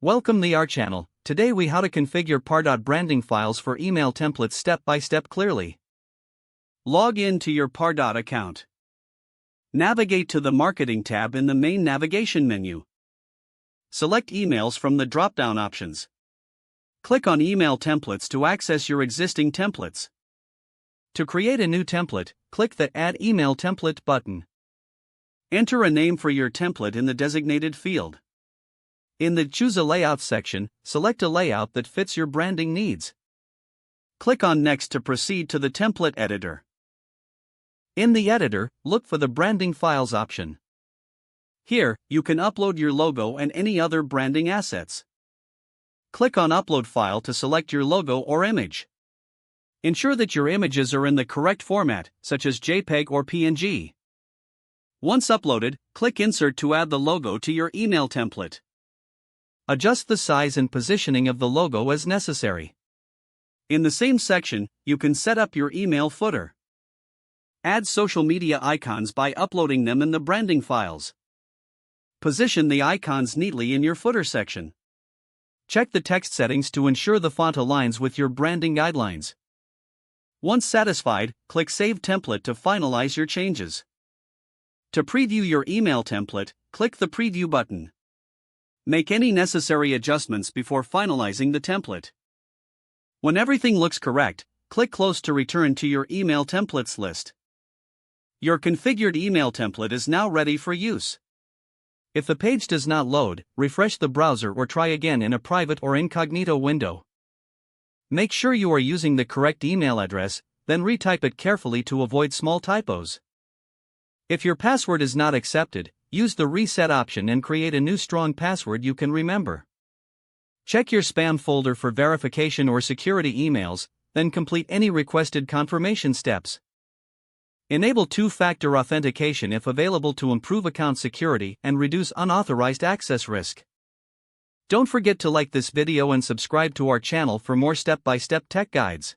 Welcome to our channel. Today we how to configure Pardot branding files for email templates step by step clearly. Log in to your Pardot account. Navigate to the Marketing tab in the main navigation menu. Select Emails from the drop-down options. Click on Email Templates to access your existing templates. To create a new template, click the Add Email Template button. Enter a name for your template in the designated field. In the Choose a Layout section, select a layout that fits your branding needs. Click on Next to proceed to the template editor. In the editor, look for the Branding Files option. Here, you can upload your logo and any other branding assets. Click on Upload File to select your logo or image. Ensure that your images are in the correct format, such as JPEG or PNG. Once uploaded, click Insert to add the logo to your email template. Adjust the size and positioning of the logo as necessary. In the same section, you can set up your email footer. Add social media icons by uploading them in the branding files. Position the icons neatly in your footer section. Check the text settings to ensure the font aligns with your branding guidelines. Once satisfied, click Save Template to finalize your changes. To preview your email template, click the Preview button. Make any necessary adjustments before finalizing the template. When everything looks correct, click Close to return to your email templates list. Your configured email template is now ready for use. If the page does not load, refresh the browser or try again in a private or incognito window. Make sure you are using the correct email address, then retype it carefully to avoid small typos. If your password is not accepted, use the Reset option and create a new strong password you can remember. Check your spam folder for verification or security emails, then complete any requested confirmation steps. Enable two-factor authentication if available to improve account security and reduce unauthorized access risk. Don't forget to like this video and subscribe to our channel for more step-by-step tech guides.